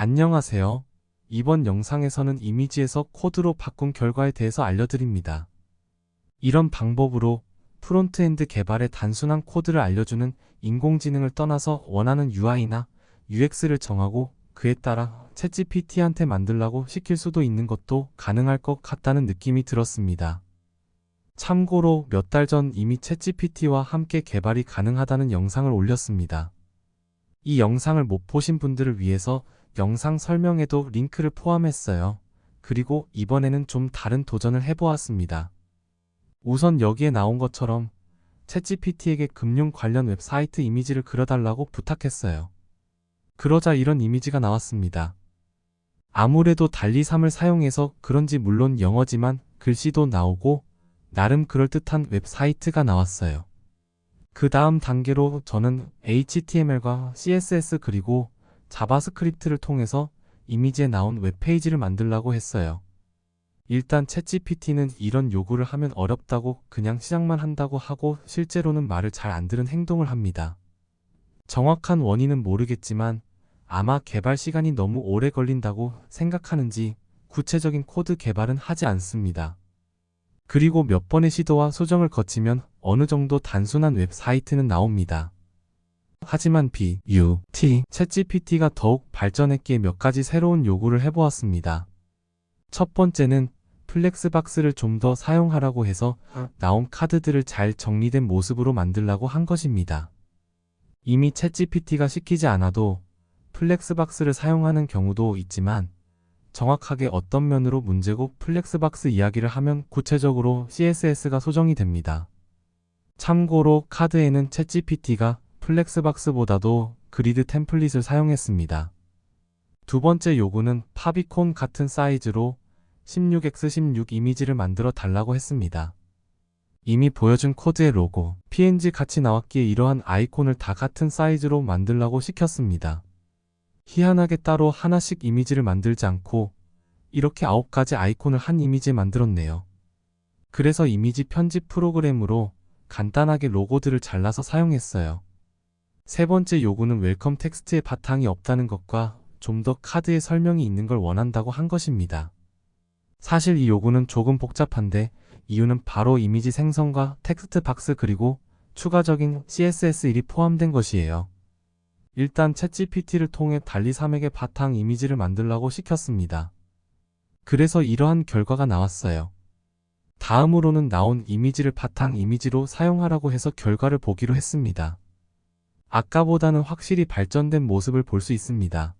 안녕하세요. 이번 영상에서는 이미지에서 코드로 바꾼 결과에 대해서 알려드립니다. 이런 방법으로 프론트엔드 개발에 단순한 코드를 알려주는 인공지능을 떠나서 원하는 UI나 UX를 정하고 그에 따라 챗GPT한테 만들라고 시킬 수도 있는 것도 가능할 것 같다는 느낌이 들었습니다. 참고로 몇 달 전 이미 챗GPT와 함께 개발이 가능하다는 영상을 올렸습니다. 이 영상을 못 보신 분들을 위해서 영상 설명에도 링크를 포함했어요. 그리고 이번에는 좀 다른 도전을 해보았습니다. 우선 여기에 나온 것처럼 챗GPT에게 금융 관련 웹사이트 이미지를 그려달라고 부탁했어요. 그러자 이런 이미지가 나왔습니다. 아무래도 달리3을 사용해서 그런지 물론 영어지만 글씨도 나오고 나름 그럴듯한 웹사이트가 나왔어요. 그 다음 단계로 저는 HTML과 CSS 그리고 자바스크립트를 통해서 이미지에 나온 웹페이지를 만들라고 했어요. 일단 챗GPT는 이런 요구를 하면 어렵다고 그냥 시작만 한다고 하고 실제로는 말을 잘 안 들은 행동을 합니다. 정확한 원인은 모르겠지만 아마 개발 시간이 너무 오래 걸린다고 생각하는지 구체적인 코드 개발은 하지 않습니다. 그리고 몇 번의 시도와 수정을 거치면 어느 정도 단순한 웹사이트는 나옵니다. 하지만 챗GPT가 더욱 발전했기에 몇 가지 새로운 요구를 해보았습니다. 첫 번째는 플렉스박스를 좀 더 사용하라고 해서 나온 카드들을 잘 정리된 모습으로 만들라고 한 것입니다. 이미 챗GPT가 시키지 않아도 플렉스박스를 사용하는 경우도 있지만 정확하게 어떤 면으로 문제고 플렉스박스 이야기를 하면 구체적으로 CSS가 소정이 됩니다. 참고로 카드에는 챗GPT가 플렉스박스보다도 그리드 템플릿을 사용했습니다. 두 번째 요구는 파비콘 같은 사이즈로 16x16 이미지를 만들어 달라고 했습니다. 이미 보여준 코드의 로고, PNG 같이 나왔기에 이러한 아이콘을 다 같은 사이즈로 만들라고 시켰습니다. 희한하게 따로 하나씩 이미지를 만들지 않고 이렇게 9가지 아이콘을 한 이미지에 만들었네요. 그래서 이미지 편집 프로그램으로 간단하게 로고들을 잘라서 사용했어요. 세 번째 요구는 웰컴 텍스트의 바탕이 없다는 것과 좀 더 카드에 설명이 있는 걸 원한다고 한 것입니다. 사실 이 요구는 조금 복잡한데 이유는 바로 이미지 생성과 텍스트 박스 그리고 추가적인 CSS1이 포함된 것이에요. 일단 챗GPT를 통해 달리3에게 바탕 이미지를 만들라고 시켰습니다. 그래서 이러한 결과가 나왔어요. 다음으로는 나온 이미지를 바탕 이미지로 사용하라고 해서 결과를 보기로 했습니다. 아까보다는 확실히 발전된 모습을 볼 수 있습니다.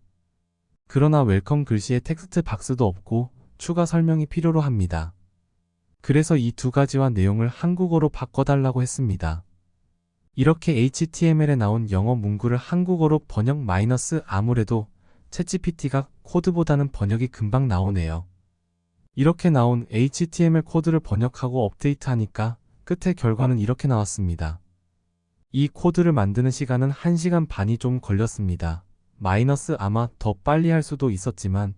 그러나 웰컴 글씨에 텍스트 박스도 없고 추가 설명이 필요로 합니다. 그래서 이 두 가지와 내용을 한국어로 바꿔달라고 했습니다. 이렇게 HTML에 나온 영어 문구를 한국어로 번역 마이너스 아무래도 챗GPT가 코드보다는 번역이 금방 나오네요. 이렇게 나온 HTML 코드를 번역하고 업데이트하니까 끝의 결과는 이렇게 나왔습니다. 이 코드를 만드는 시간은 1시간 반이 좀 걸렸습니다. 마이너스 아마 더 빨리 할 수도 있었지만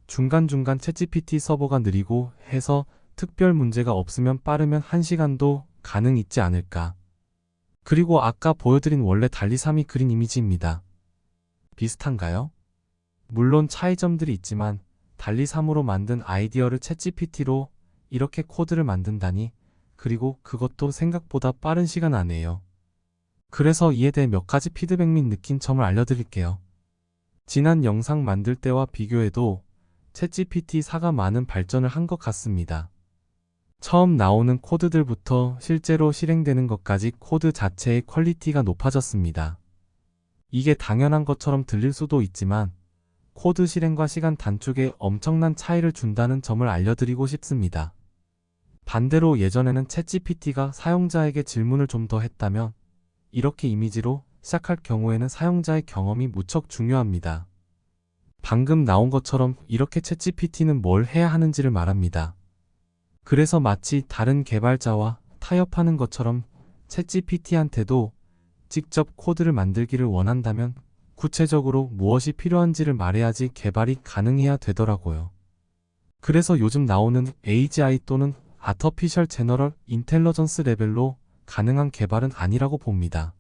중간중간 챗GPT 서버가 느리고 해서 특별 문제가 없으면 빠르면 1시간도 가능 있지 않을까. 그리고 아까 보여드린 원래 달리3이 그린 이미지입니다. 비슷한가요? 물론 차이점들이 있지만 달리3으로 만든 아이디어를 챗GPT로 이렇게 코드를 만든다니 그리고 그것도 생각보다 빠른 시간 안에요. 그래서 이에 대해 몇 가지 피드백 및 느낀 점을 알려드릴게요. 지난 영상 만들 때와 비교해도 챗GPT4가 많은 발전을 한 것 같습니다. 처음 나오는 코드들부터 실제로 실행되는 것까지 코드 자체의 퀄리티가 높아졌습니다. 이게 당연한 것처럼 들릴 수도 있지만 코드 실행과 시간 단축에 엄청난 차이를 준다는 점을 알려드리고 싶습니다. 반대로 예전에는 챗GPT가 사용자에게 질문을 좀 더 했다면 이렇게 이미지로 시작할 경우에는 사용자의 경험이 무척 중요합니다. 방금 나온 것처럼 이렇게 챗GPT는 뭘 해야 하는지를 말합니다. 그래서 마치 다른 개발자와 타협하는 것처럼 챗GPT한테도 직접 코드를 만들기를 원한다면 구체적으로 무엇이 필요한지를 말해야지 개발이 가능해야 되더라고요. 그래서 요즘 나오는 AGI 또는 아티피셜 제너럴 인텔리전스 레벨로 가능한 개발은 아니라고 봅니다.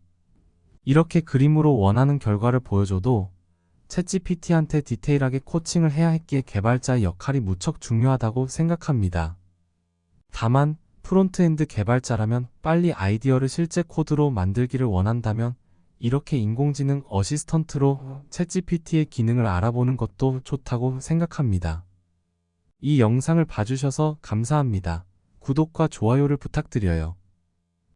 이렇게 그림으로 원하는 결과를 보여줘도 챗GPT한테 디테일하게 코칭을 해야 했기에 개발자의 역할이 무척 중요하다고 생각합니다. 다만 프론트엔드 개발자라면 빨리 아이디어를 실제 코드로 만들기를 원한다면 이렇게 인공지능 어시스턴트로 챗GPT의 기능을 알아보는 것도 좋다고 생각합니다. 이 영상을 봐주셔서 감사합니다. 구독과 좋아요를 부탁드려요.